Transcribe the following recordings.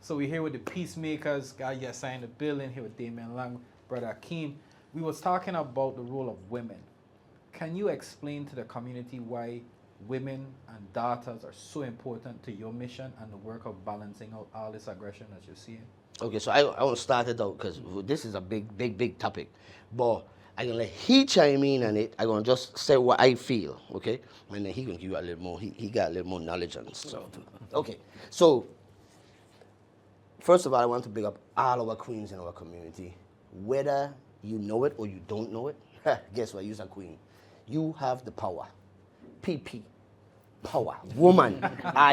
So we're here with the peacemakers. God, you signed the bill in here with Damian Lang, brother Hakeem. We was talking about the role of women. Can you explain to the community why women and daughters are so important to your mission and the work of balancing out all this aggression that you're seeing? Okay, so I want to start it out because this is a big topic. But I'm going to let he chime in on it. I'm going to just say what I feel, okay? And then he can give you a little more. He got a little more knowledge and stuff. Okay, so first of all, I want to big up all our queens in our community. Whether you know it or you don't know it, guess what? You're a queen. You have the power. PP. Power. Woman.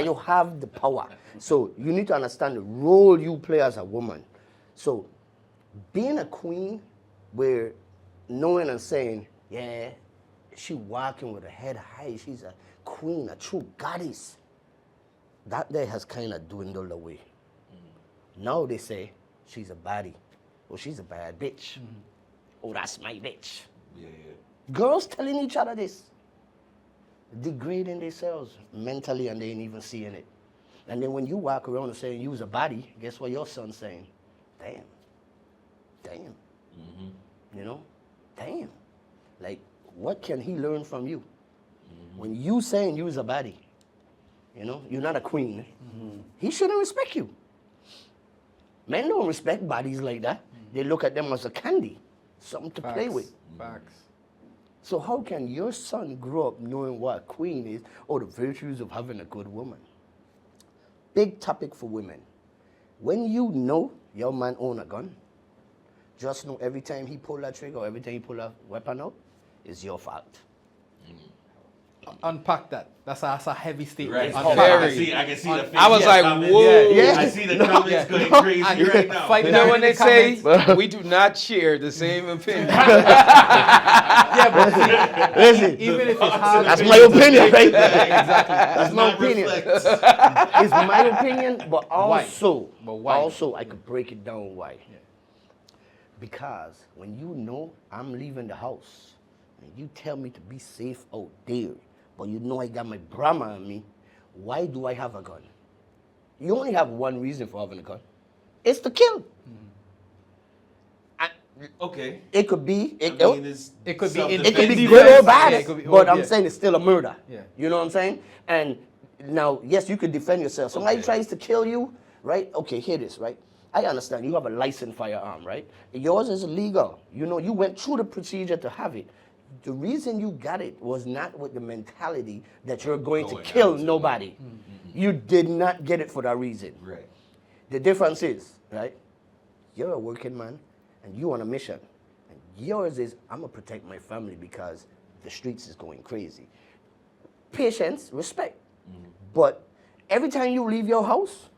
You have the power. So you need to understand the role you play as a woman. So being a queen, where knowing and saying, yeah, she walking with her head high, she's a queen, a true goddess, that day has kind of dwindled away. Now they say she's a baddie, or she's a bad bitch. Oh, that's my bitch. Yeah. Girls telling each other this, degrading themselves mentally, and they ain't even seeing it. And then when you walk around and saying you's a baddie, guess what your son's saying? Damn. You know? Damn. Like, what can he learn from you? When you saying you's a baddie, you know, you're not a queen, he shouldn't respect you. Men don't respect bodies like that. They look at them as a candy, something to play with. Facts. So how can your son grow up knowing what a queen is or the virtues of having a good woman? Big topic for women. When you know your man own a gun, just know every time he pull that trigger or every time he pull a weapon out, it's your fault. Unpack that. That's a heavy statement. Right. Unpack Very. I can see the face. I was like, comments. whoa. Yeah. I see the comments going crazy right now. Fight You know back when in they the say comments. we do not share the same opinion. Yeah, but see, Listen, even if it's hard, that's my opinion, right? exactly. That's my opinion. Reflects. It's my opinion, but also, But why? also I could break it down why. Because when you know I'm leaving the house and you tell me to be safe out there, but you know I got my Brahma on me, why do I have a gun? You only have one reason for having a gun. It's to kill. Okay. It could be, It could be it could be self-defense. good or bad, Yeah, it could be- but I'm yeah. saying it's still a murder. Yeah. You know what I'm saying? And now, yes, you could defend yourself. Somebody Okay. tries to kill you, right? Okay, hear this, right? I understand you have a licensed firearm, right? Yours is illegal. You know, you went through the procedure to have it. The reason you got it was not with the mentality that you're going to Going kill out to- nobody. You did not get it for that reason. Right. The difference is, right? You're a working man and you on a mission. And yours is, I'm gonna protect my family because the streets is going crazy. Patience, respect. But every time you leave your house,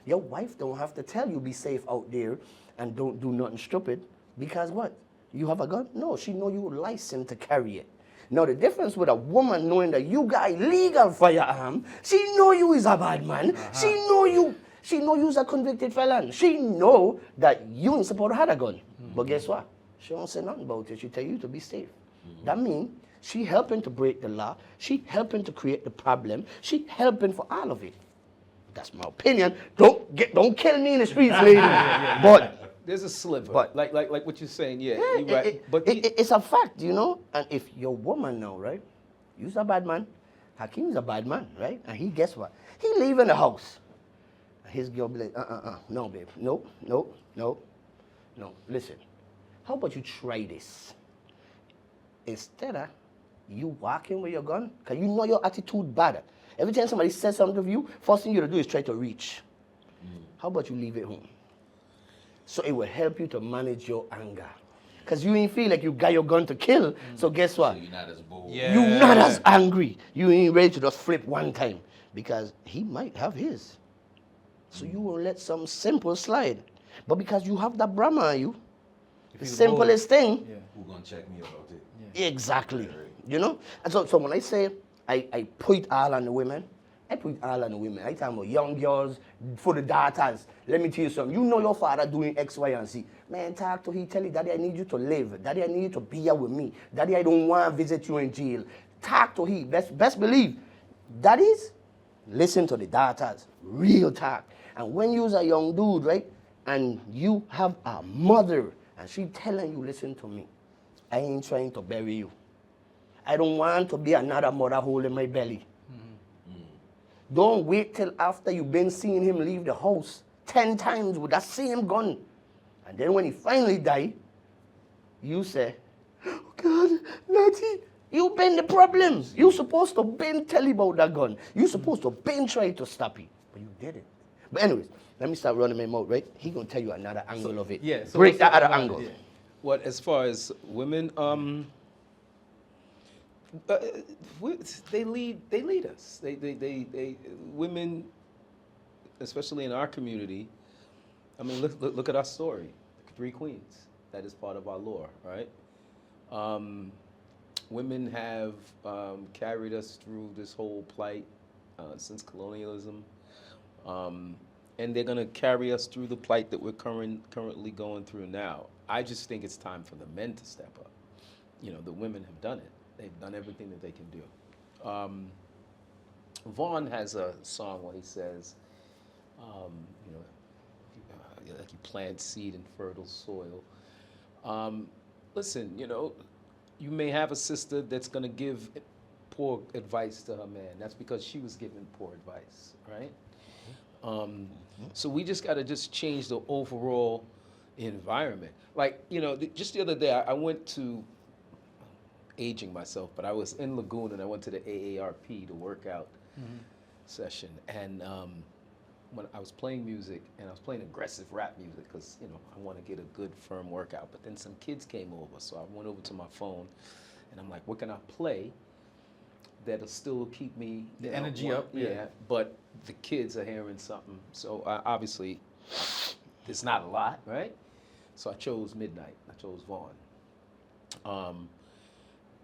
your wife don't have to tell you be safe out there and don't do nothing stupid. Because what? You have a gun? No, she know you licensed to carry it. Now the difference with a woman knowing that you got a legal firearm, she know you is a bad man. She know you's a convicted felon. She know that you ain't supposed to have a gun. But guess what? She don't say nothing about it. She tell you to be safe. That means she helping to break the law. She helping to create the problem. She helping for all of it. That's my opinion. Don't kill me in the streets, lady. But There's a sliver. But- like what you're saying, yeah. yeah, you're right. But it's a fact, you know. And if your woman now, right? You's a bad man. Hakeem's a bad man, right? And he, guess what? He leaving the house. His girl be like, no, babe, no. Listen, how about you try this? Instead of you walking with your gun, because you know your attitude bad. Every time somebody says something to you, first thing you to do is try to reach. How about you leave it home? So it will help you to manage your anger. Because you ain't feel like you got your gun to kill, so guess what? So you're not as bold. Yeah. You're not as angry. You ain't ready to just flip one time. Because he might have his. So you will let some simple slide. But because you have that Brahma on you, the you simplest thing, Yeah. Who gonna check me about it? exactly. You know? And so when I say I put it all on the women, I put it all on the women. I talk about young girls, for the daughters. Let me tell you something. You know your father doing X, Y, and Z. Man, talk to him, tell him, Daddy, I need you to live. Daddy, I need you to be here with me. Daddy, I don't want to visit you in jail. Talk to him. Best believe. Daddies, listen to the daughters, real talk. And when you's a young dude, right, and you have a mother, and she telling you, listen to me, I ain't trying to bury you. I don't want to be another mother hole in my belly. Don't wait till after you've been seeing him leave the house 10 times with that same gun. And then when he finally die, you say, oh God, Natty, you been the problem. You supposed to been tell about that gun. You supposed to been try to stop it. But you didn't. But anyways, let me start running my mouth, right? He gonna tell you another angle of it. Yeah. So Break what's that the- other angle. yeah. What, as far as women, they lead us. They women, especially in our community. I mean, look at our story, the 3 queens. That is part of our lore, right? Women have carried us through this whole plight since colonialism, and they're gonna carry us through the plight that we're currently going through now. I just think it's time for the men to step up. You know, the women have done it. They've done everything that they can do. Vaughn has a song where he says, you know, like you plant seed in fertile soil. Listen, you know, you may have a sister that's going to give poor advice to her man. That's because she was given poor advice, right? So we just got to just change the overall environment. Like, you know, just the other day, I went to, aging myself, but I was in Lagoon and I went to the AARP to workout session. And when I was playing music, and I was playing aggressive rap music because, you know, I want to get a good firm workout. But then some kids came over, so I went over to my phone and I'm like, what can I play that'll still keep me The energy up, yeah. Yeah, but the kids are hearing something. So obviously, it's not a lot, right? So I chose Midnight. I chose Vaughn.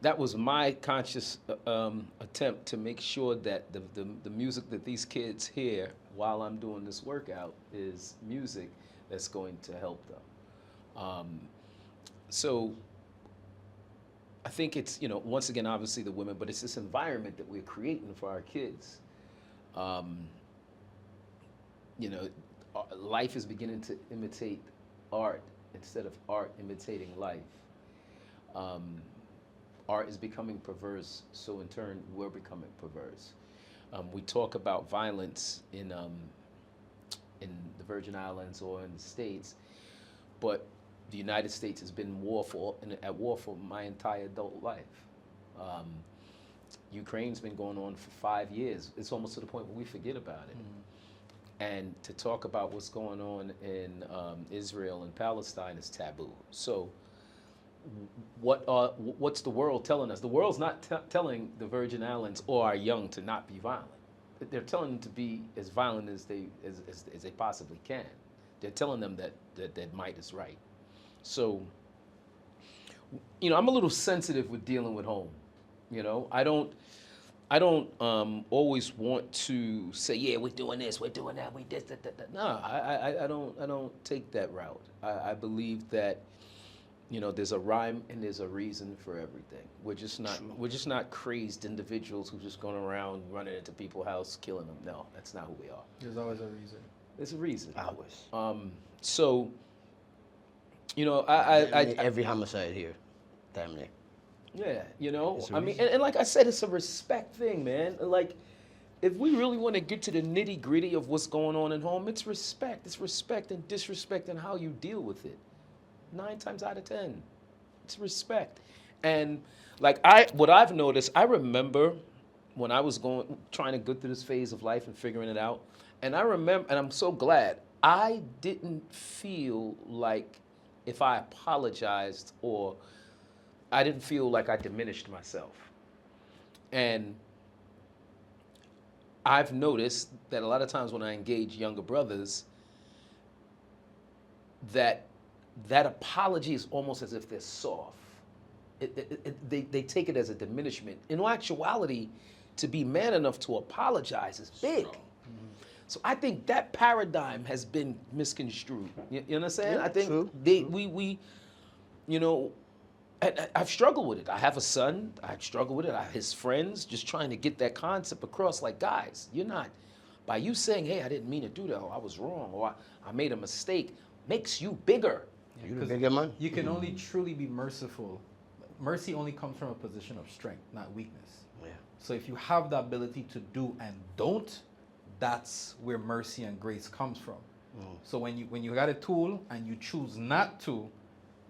That was my conscious attempt to make sure that the music that these kids hear while I'm doing this workout is music that's going to help them. So I think it's, you know, once again, obviously the women, but it's this environment that we're creating for our kids. You know, life is beginning to imitate art instead of art imitating life. Art is becoming perverse, so in turn, we're becoming perverse. We talk about violence in the Virgin Islands or in the States, but the United States has been at war for my entire adult life. Ukraine's been going on for 5 years. It's almost to the point where we forget about it. And to talk about what's going on in Israel and Palestine is taboo. So what's the world telling us? The world's not telling the Virgin Islands or our young to not be violent. They're telling them to be as violent as they possibly can. They're telling them that might is right. So, you know, I'm a little sensitive with dealing with home. You know, I don't always want to say, yeah, we're doing this, we're doing that, we this, that. No, I don't take that route. I believe that, you know, there's a rhyme and there's a reason for everything. We're just not crazed individuals who just going around running into people's house, killing them. No, that's not who we are. There's always a reason. There's a reason. Always. So, you know, every homicide here, damn near. Yeah, you know, It's a I mean, reason. and like I said, it's a respect thing, man. Like, if we really want to get to the nitty gritty of what's going on at home, it's respect. It's respect and disrespect and how you deal with it. 9 times out of 10, it's respect. And like what I've noticed, I remember when I was trying to go through this phase of life and figuring it out, and I remember, and I'm so glad, I didn't feel like if I apologized or I didn't feel like I diminished myself. And I've noticed that a lot of times when I engage younger brothers, that apology is almost as if they're soft. They take it as a diminishment. In actuality, to be man enough to apologize is big. So I think that paradigm has been misconstrued. You understand? Yeah, I think true. we you know, And I've struggled with it. I have a son. I've struggled with it. His friends, just trying to get that concept across. Like, guys, you're not, by you saying, hey, I didn't mean to do that, or I was wrong, or I made a mistake, makes you bigger. You the 'Cause bigger man. You can only truly be merciful. Mercy only comes from a position of strength, not weakness. Yeah. So if you have the ability to do and don't, that's where mercy and grace comes from. So when you got a tool and you choose not to,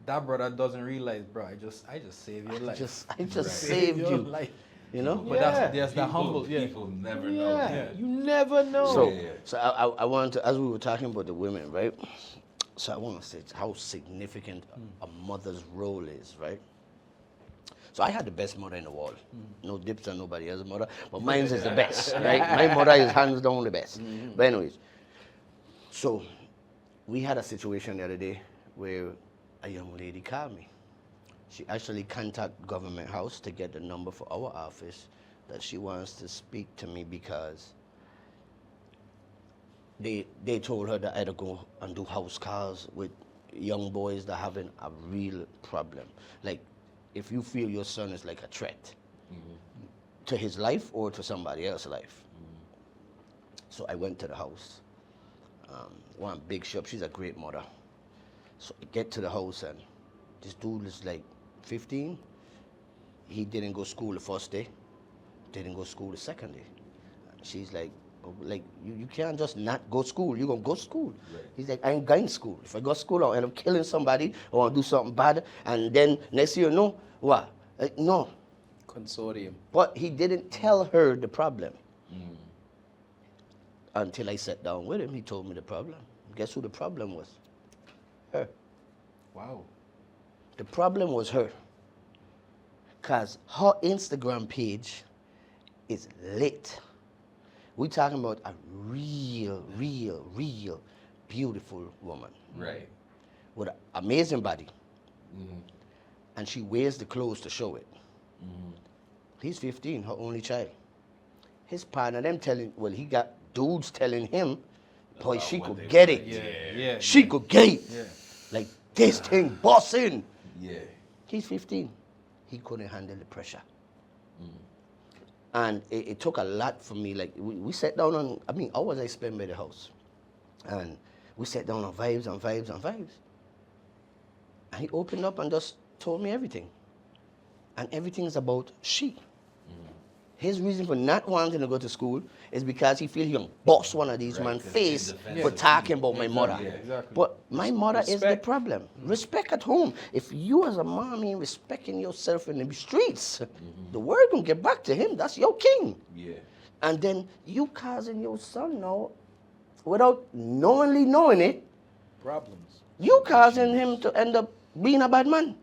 that brother doesn't realize, bro, I just saved your life. I just saved your you. life. You know? But there's the humble. Yeah. People never know. Yeah, you never know. So, Yeah. so I want to, as we were talking about the women, right? So I want to say how significant a mother's role is, right? So I had the best mother in the world. No dips on nobody else's mother, but mine's is the best, right? My mother is hands down the best. But anyways, so we had a situation the other day where a young lady called me. She actually contacted Government House to get the number for our office that she wants to speak to me because they told her that I had to go and do house calls with young boys that are having a real problem. Like, if you feel your son is like a threat to his life or to somebody else's life. So I went to the house. One big shop, she's a great mother. So I get to the house and this dude is like 15. He didn't go school the first day, didn't go school the second day. She's like, you can't just not go school. You're going to go school. Right. He's like, I ain't going to school. If I go to school, I'll end up killing somebody or I'll do something bad. And then next year, no, what? No. Consortium. But he didn't tell her the problem. Until I sat down with him, he told me the problem. Guess who the problem was? Her. Wow. The problem was her. Because her Instagram page is lit. We're talking about a real beautiful woman Right. with an amazing body. And she wears the clothes to show it. He's 15, her only child. His partner, he got dudes telling him, boy, About she what could they get want. it. Yeah. She could get it. Yeah. Like, this thing bossing. Yeah. He's 15. He couldn't handle the pressure. And it took a lot for me. Like, we sat down on, hours I spent by the house. And we sat down on vibes. And he opened up and just told me everything. And everything is about she. His reason for not wanting to go to school is because he feels he can boss one of these Right, man's 'cause face in defense for of talking about my Exactly, mother. yeah. Exactly. But my mother is the Respect. problem. Respect at home. If you as a mom ain't respecting yourself in the streets, the word gonna get back to him. That's your king. Yeah. And then you causing your son now, without knowingly knowing it, Problems. you causing him to end up being a bad man.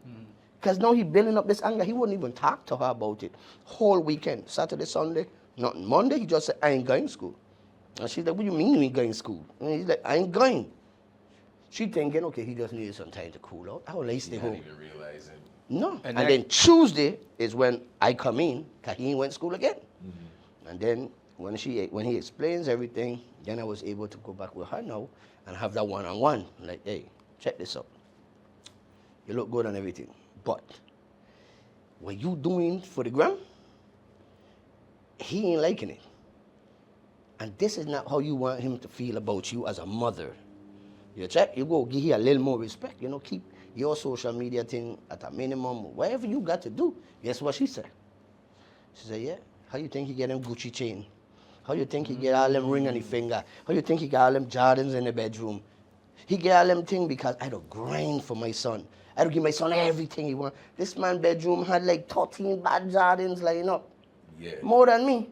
Because now he building up this anger. He wouldn't even talk to her about it. Whole weekend, Saturday, Sunday, nothing. Monday, he just said, I ain't going to school. And she's like, what do you mean you ain't going to school? And he's like, I ain't going. She thinking, okay, he just needed some time to cool out. I will lay stay Not home. even realizing. No. And And that- then Tuesday is when I come in, because he went to school again. And then when he explains everything, then I was able to go back with her now and have that one-on-one. Like, hey, check this out. You look good and everything. But what you doing for the gram, he ain't liking it. And this is not how you want him to feel about you as a mother. You check, you go give him a little more respect. Keep your social media thing at a minimum. Whatever you got to do. Guess what she said? She said, yeah, how you think he get them Gucci chain? How you think he get all them ring on his finger? How you think he got all them Jordans in the bedroom? He get all them things because I don't grind for my son. I don't give my son everything he want. This man bedroom had like 13 bad Jordans lying up. Yeah. More than me.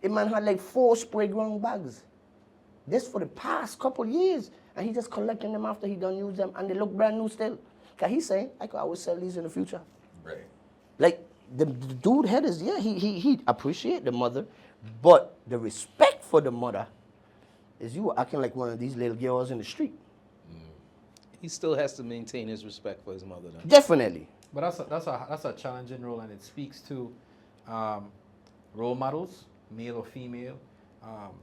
The man had like 4 spray ground bags. This for the past couple years. And he just collecting them after he done use them. And they look brand new still. Because he's saying, I could always sell these in the future. Right. Like, the dude head is, yeah, he appreciate the mother. But the respect for the mother is you acting like one of these little girls in the street. He still has to maintain his respect for his mother, though. Definitely. But that's a challenging role, and it speaks to role models, male or female,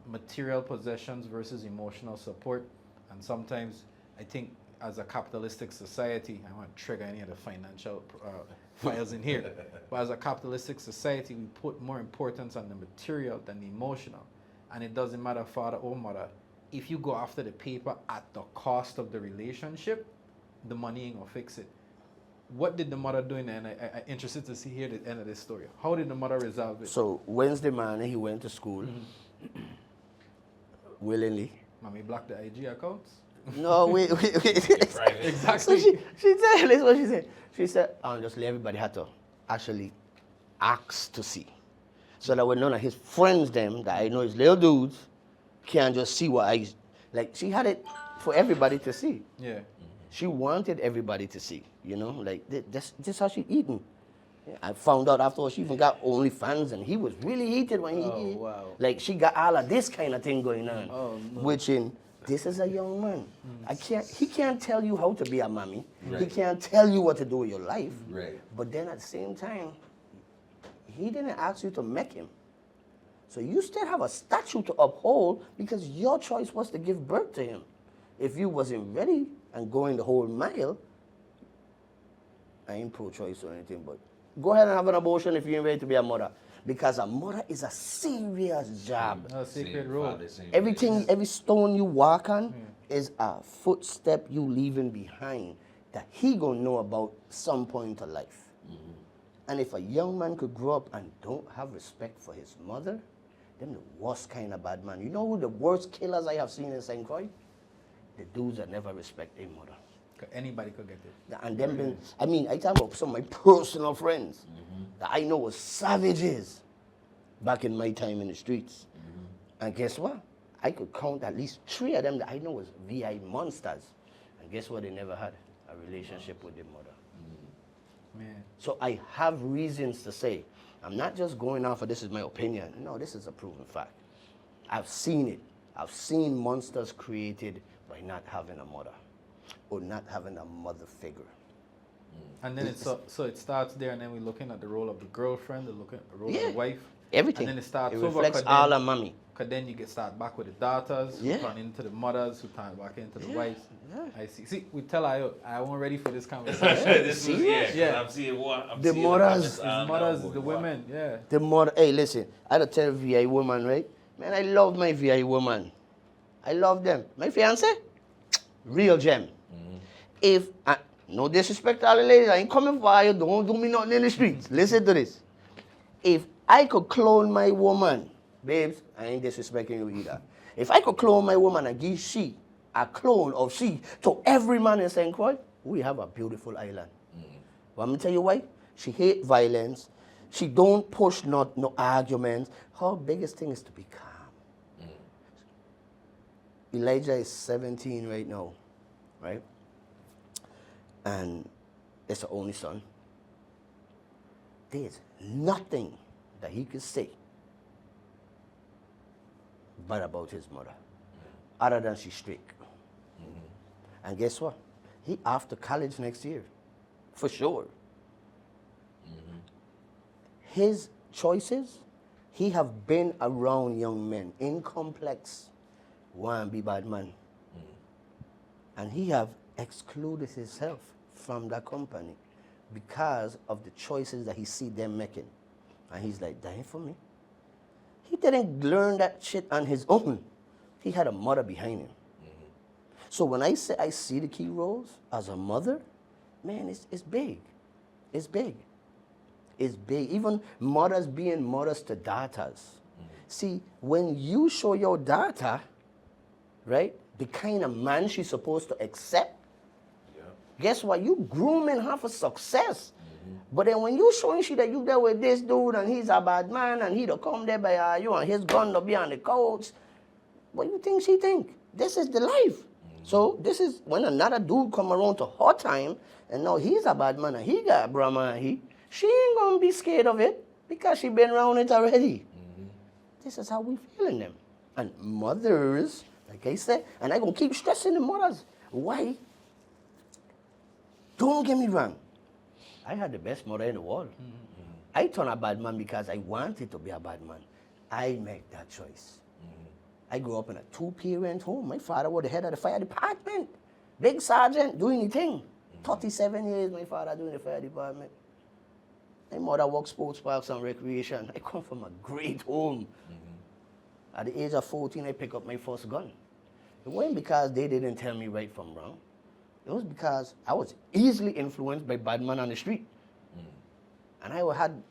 material possessions versus emotional support, and sometimes I think as a capitalistic society, I won't trigger any of the financial files in here, but as a capitalistic society, we put more importance on the material than the emotional. And it doesn't matter father or mother. If you go after the paper at the cost of the relationship, the money ain't gonna fix it. What did the mother do in the end? I'm interested to see here the end of this story. How did the mother resolve it? So Wednesday morning, he went to school willingly. Mommy blocked the IG accounts? No, wait. Private. Exactly. So she said, listen what she said. She said, honestly, everybody had to actually ask to see. So that when none of his friends, them, that I know is little dudes, can't just see what I, like, she had it for everybody to see. Yeah. She wanted everybody to see, you know, like, this how she eating. Yeah, I found out afterwards she even got OnlyFans, and he was really heated when he Oh, wow. like, she got all of this kind of thing going on. Oh, no. Which this is a young man. He can't tell you how to be a mommy. He Right. can't tell you what to do with your life. Right. But then at the same time, he didn't ask you to make him. So you still have a statute to uphold because your choice was to give birth to him. If you wasn't ready and going the whole mile, I ain't pro-choice or anything, but go ahead and have an abortion if you ain't ready to be a mother. Because a mother is a serious job. A sacred Same road. father, same Everything, race. every stone you walk on is a footstep you leaving behind that he gonna know about some point of life. And if a young man could grow up and don't have respect for his mother, them the worst kind of bad man. You know who the worst killers I have seen in St. Croix? The dudes that never respect their mother. Anybody could get it. And them been, I mean, I talk about some of my personal friends that I know was savages back in my time in the streets. And guess what? I could count at least 3 of them that I know was VI monsters. And guess what? They never had a relationship with their mother. Man. So I have reasons to say, I'm not just going off of this is my opinion. No, this is a proven fact. I've seen it. I've seen monsters created by not having a mother or not having a mother figure. And then so it starts there, and then we're looking at the role of the girlfriend, looking at the role of Yeah. the wife. Everything. And then it starts It over. reflects 'cause all then- of mommy. Because then you get start back with the daughters, who Yeah. turn into the mothers, who turn back into the wives. Yeah. I see. See, we tell I wasn't ready for this conversation. This was, Serious? yeah, 'cause Yeah. I'm seeing what I'm The seeing mothers, comments the on mothers, now, the boy, women, yeah. The mother, hey, listen, I had to tell VI woman, right? Man, I love my VI woman. I love them. My fiance, real gem. If, no disrespect to all the ladies, I ain't coming for you, don't do me nothing in the streets. Listen to this. If I could clone my woman, babes, I ain't disrespecting you either. If I could clone my woman and give she a clone of she to every man in St. Croix, we have a beautiful island. But I'm gonna tell you why. She hate violence. She don't push no arguments. Her biggest thing is to be calm. Elijah is 17 right now, right? And it's her only son. There's nothing that he could say bad about his mother, other than she's strict. And guess what? He after college next year, for sure. His choices, he have been around young men in complex, want to be bad man. And he have excluded himself from that company because of the choices that he see them making. And he's like, that ain't for me. He didn't learn that shit on his own. He had a mother behind him. So when I say I see the key roles as a mother, man, it's big. It's big. It's big. Even mothers being mothers to daughters. See, when you show your daughter, right, the kind of man she's supposed to accept, guess what? You grooming her for success. But then when you showing she that you there with this dude and he's a bad man and he'll come there by you and his gun to be on the couch, what you think she think? This is the life. So this is when another dude come around to her time and now he's a bad man and he got Brahma and she ain't gonna be scared of it because she been around it already. This is how we feeling them. And mothers, like I said, and I gonna keep stressing the mothers. Why? Don't get me wrong. I had the best mother in the world. I turned a bad man because I wanted to be a bad man. I make that choice. I grew up in a 2-parent home. My father was the head of the fire department Big sergeant, do anything. 37 years, my father doing the fire department. My mother worked sports parks and recreation. I come from a great home. At the age of 14, I picked up my first gun. It wasn't because they didn't tell me right from wrong. It was because I was easily influenced by bad men on the street. And I had,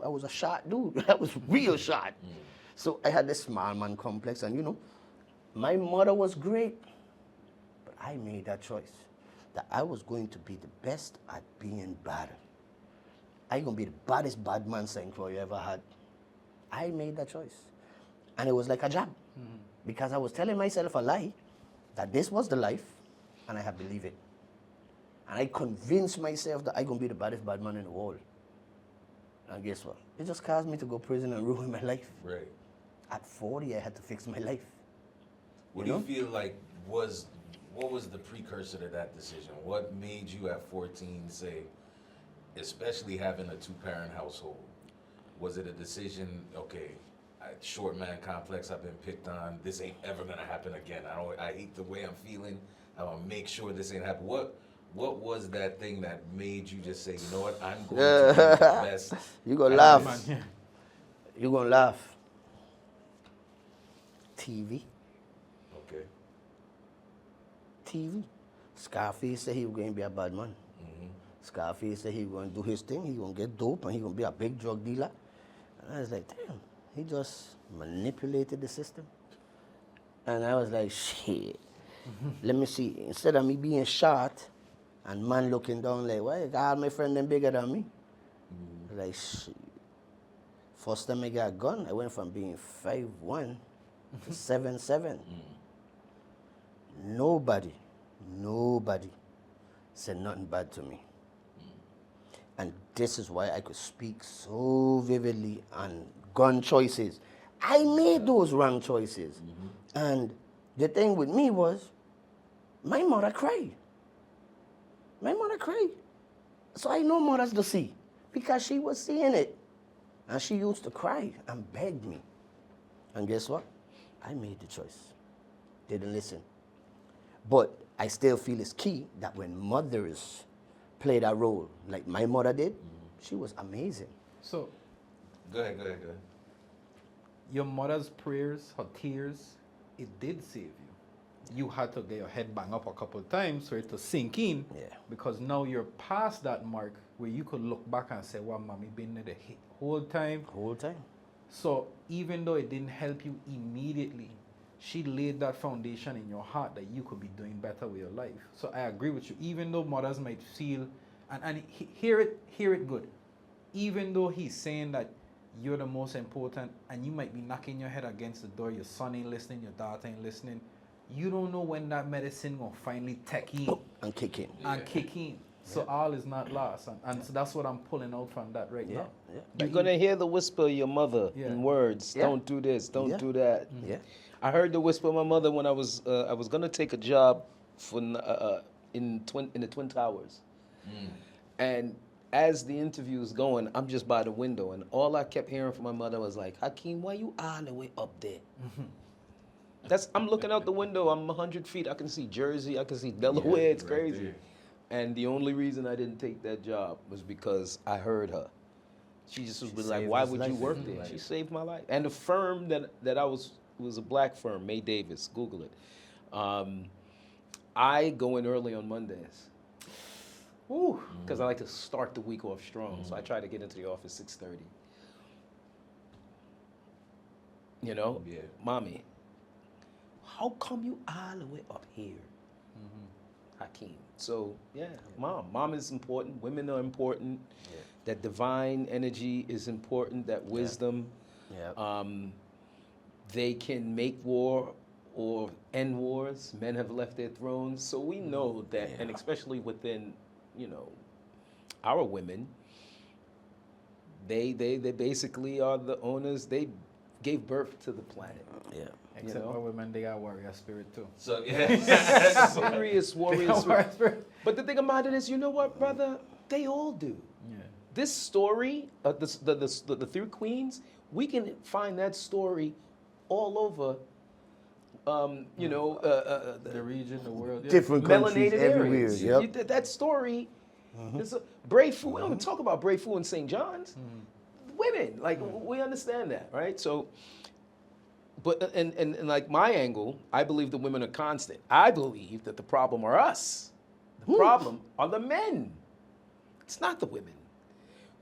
I was a short dude. I was real short. So I had this small man complex. And, my mother was great. But I made that choice that I was going to be the best at being bad. I going to be the baddest bad man St. Croix you ever had. I made that choice. And it was like a job. Because I was telling myself a lie that this was the life, and I had believed it. And I convinced myself that I going to be the baddest bad man in the world. And guess what? It just caused me to go to prison and ruin my life. Right. At 40, I had to fix my life. What do you feel like what was the precursor to that decision? What made you at 14 say, especially having a two-parent household, was it a decision, okay, short man complex, I've been picked on, this ain't ever gonna happen again. I hate the way I'm feeling, I'm gonna make sure this ain't happen. What was that thing that made you just say, you know what, I'm going to be the best? You gonna laugh. You gonna laugh. TV. Okay. TV. Scarface said he was going to be a bad man. Scarface said he was going to do his thing. He going to get dope and he going to be a big drug dealer. And I was like, damn, he just manipulated the system. And I was like, shit. Let me see. Instead of me being short and man looking down like, why? God, my friend them bigger than me. I was like, shit. First time I got a gun, I went from being 5'1" to 7'7". Nobody said nothing bad to me. And this is why I could speak so vividly on gun choices. I made those wrong choices. And the thing with me was, my mother cried. My mother cried. So I know mothers to see, because she was seeing it. And she used to cry and beg me. And guess what? I made the choice. Didn't listen. But I still feel it's key that when mothers play that role, like my mother did, she was amazing. So, Go ahead. your mother's prayers, her tears, it did save you. You had to get your head banged up a couple of times for it to sink in. Yeah. Because now you're past that mark where you could look back and say, well, mommy been there the whole time. Whole time. So even though it didn't help you immediately, she laid that foundation in your heart that you could be doing better with your life. So I agree with you. Even though mothers might feel, and hear it good. Even though he's saying that you're the most important and you might be knocking your head against the door, your son ain't listening, your daughter ain't listening, you don't know when that medicine will finally take in. And kick in. And kick in. So all is not lost. And so that's what I'm pulling out from that right now. Yeah. You're gonna hear the whisper of your mother in words. Yeah. Don't do this. Don't do that. Yeah. I heard the whisper of my mother when I was gonna take a job for in the Twin Towers, and as the interview was going, I'm just by the window, and all I kept hearing from my mother was like, "Hakeem, why you all the way up there?" I'm looking out the window. I'm 100 feet. I can see Jersey. I can see Delaware. It's right crazy. there. And the only reason I didn't take that job was because I heard her. She just was like, saved "Why his would you life. work there?" She saved my life. And the firm that I was a black firm, May Davis. Google it. I go in early on Mondays. Because I like to start the week off strong. So I try to get into the office 6:30. You know, Yeah. Mommy, how come you all the way up here? Hakeem. So yeah, mom is important. Women are important. Yeah. That divine energy is important. That wisdom. Yeah. They can make war or end wars. Men have left their thrones, so we know that, and especially within, our women. They basically are the owners. They gave birth to the planet. Yeah. Except for women, they got warrior spirit too. So yeah. Serious warriors. But the thing about it is, you know what, brother? They all do. Yeah. This story, the three queens, we can find that story all over you know, The region, the world. Yeah. Different countries melanated everywhere. areas. Yep. That story is a brave food. We don't even talk about brave food in St. John's. Women, like we understand that, right? So, but and like my angle, I believe the women are constant. I believe that the problem are us. The problem are the men. It's not the women.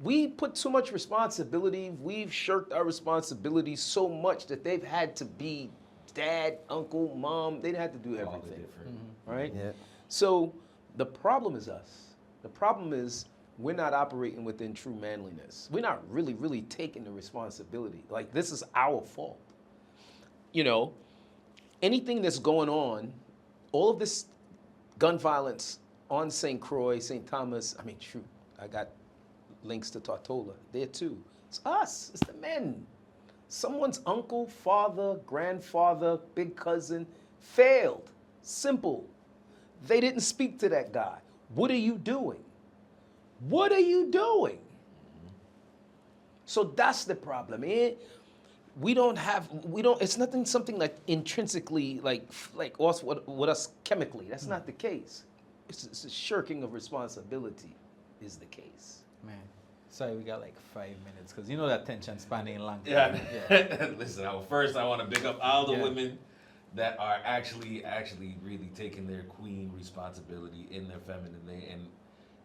We put too much responsibility. We've shirked our responsibility so much that they've had to be dad, uncle, mom. They had to do All the everything, different. right? Yeah. So the problem is us. The problem is we're not operating within true manliness. We're not really taking the responsibility. Like, this is our fault. You know, anything that's going on, all of this gun violence on St. Croix, St. Thomas, I mean, shoot, I got links to Tortola there too. It's us, it's the men. Someone's uncle, father, grandfather, big cousin failed. Simple. They didn't speak to that guy. What are you doing? What are you doing? So that's the problem. It's nothing, something like intrinsically, like us, what us chemically. That's not the case. It's a shirking of responsibility is the case. Man, sorry, we got like 5 minutes because you know that attention span ain't long. Yeah. Listen, first I want to big up all the Yeah. women that are actually really taking their queen responsibility in their femininity and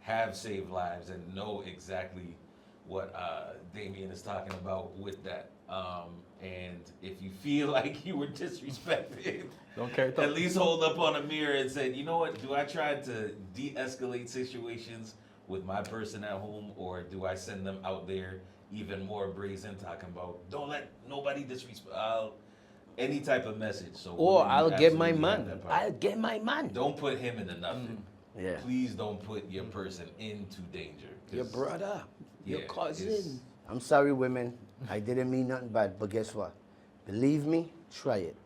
have saved lives and know exactly what Damian is talking about with that. And if you feel like you were disrespected, Don't carry at least hold up on a mirror and say, you know what, do I try to de-escalate situations with my person at home, or do I send them out there even more brazen, talking about, don't let nobody disrespect, any type of message. So Or women, you I'll get my absolutely have man. that power. I'll get my man. Don't put him into nothing. Yeah. Please don't put your person into danger. 'cause- Your brother, your Yeah, cousin. it's- I'm sorry, women. I didn't mean nothing bad, but guess what? Believe me, try it.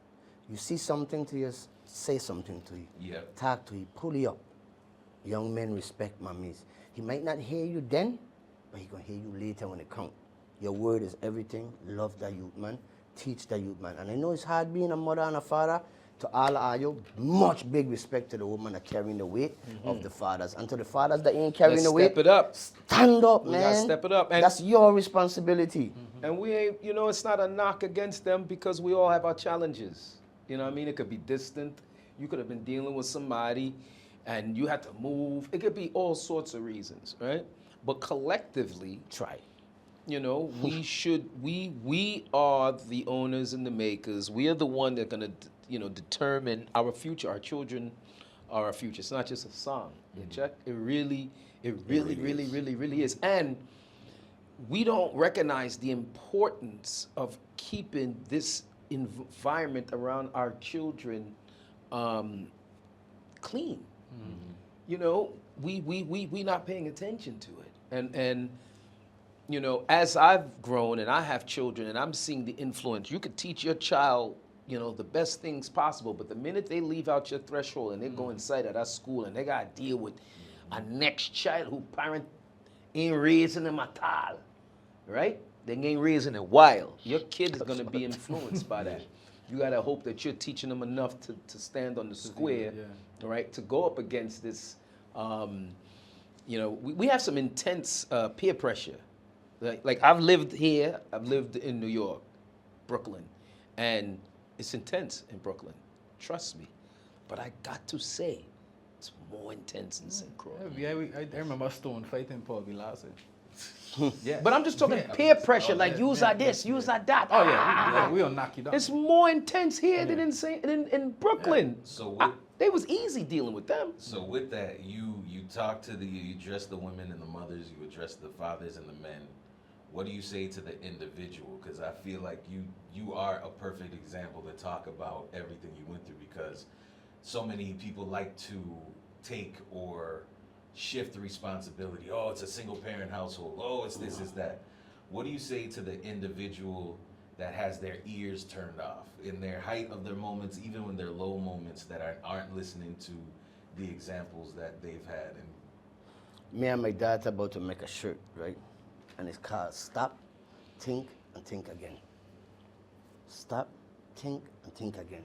You see something to you, say something to you. Yeah. Talk to you, pull you up. Young men respect mummies. He might not hear you then, but he gonna hear you later when it counts. Your word is everything. Love the youth, man. Teach the youth, man. And I know it's hard being a mother and a father. To all of you, much big respect to the women that carrying the weight of the fathers. And to the fathers that ain't carrying Let's the weight, step it up. stand up, We man. gotta step it up. And- That's your responsibility. And we ain't, you know, it's not a knock against them because we all have our challenges. You know what I mean? It could be distant. You could have been dealing with somebody and you had to move. It could be all sorts of reasons, right? But collectively, Try. you know, we are the owners and the makers. We are the one that gonna, you know, determine our future. Our children are our future. It's not just a song. You check? It really is. And we don't recognize the importance of keeping this environment around our children clean. You know, we not paying attention to it. And you know, as I've grown and I have children and I'm seeing the influence, you could teach your child, you know, the best things possible, but the minute they leave out your threshold and they go inside of that school and they got to deal with a next child who parent ain't raising them at all, right? They ain't raising it wild. Your kid is going to be influenced by that. You got to hope that you're teaching them enough to stand on the square, right, to go up against this. You know, we have some intense peer pressure. Like I've lived here, I've lived in New York, Brooklyn, and it's intense in Brooklyn. Trust me. But I got to say, it's more intense in St. Croix. Yeah, I remember Stone fighting Paul B. Larson. Yeah. But I'm just talking peer pressure, like use are this, use are that. Oh yeah, we'll knock you down. It's more intense here than in Brooklyn. So they was easy dealing with them. So with that, you talk to you address the women and the mothers, you address the fathers and the men. What do you say to the individual? Because I feel like you are a perfect example to talk about everything you went through, because so many people like to take or shift the responsibility. Oh, it's a single parent household. Oh, it's this, it's that. What do you say to the individual that has their ears turned off in their height of their moments, even when they're low moments, that aren't listening to the examples that they've had? And Me and my dad about to make a shirt, right? And it's called Stop, Think, and Think Again. Stop, think, and think again.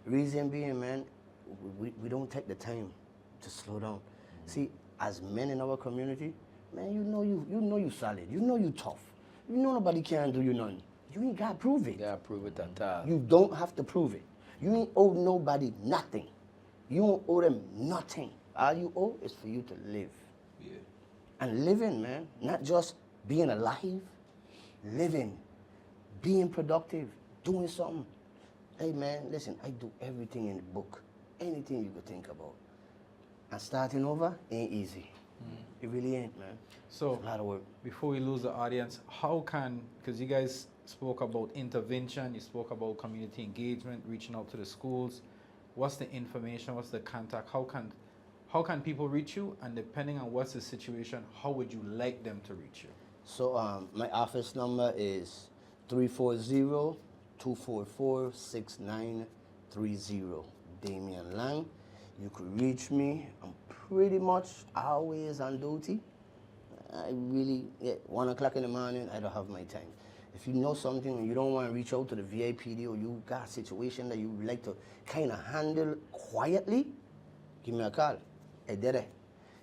Reason being, man, we don't take the time to slow down. See, as men in our community, man, you know you solid. You know you tough. You know nobody can do you nothing. You ain't got to prove it. Yeah, prove it that time. You don't have to prove it. You ain't owe nobody nothing. You don't owe them nothing. All you owe is for you to live. Yeah. And living, man, not just being alive, living, being productive, doing something. Hey, man, listen, I do everything in the book, anything you could think about. And starting over ain't easy. It really ain't, man. So, It's a lot of work. before we lose the audience, how can, because you guys spoke about intervention, you spoke about community engagement, reaching out to the schools. What's the information? What's the contact? How can people reach you? And depending on what's the situation, how would you like them to reach you? So my office number is 340-244-6930. Damian Lang. You could reach me. I'm pretty much always on duty. I really, 1 o'clock in the morning, I don't have my time. If you know something and you don't want to reach out to the VIPD or you got a situation that you would like to kind of handle quietly, give me a call. I did it.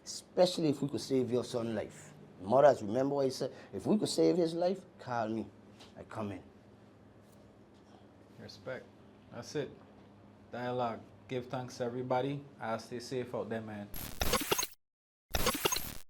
Especially if we could save your son's life. Mothers, remember what I said? If we could save his life, call me. I come in. Respect. That's it. Dialogue. Give thanks to everybody. I'll stay safe out there, man.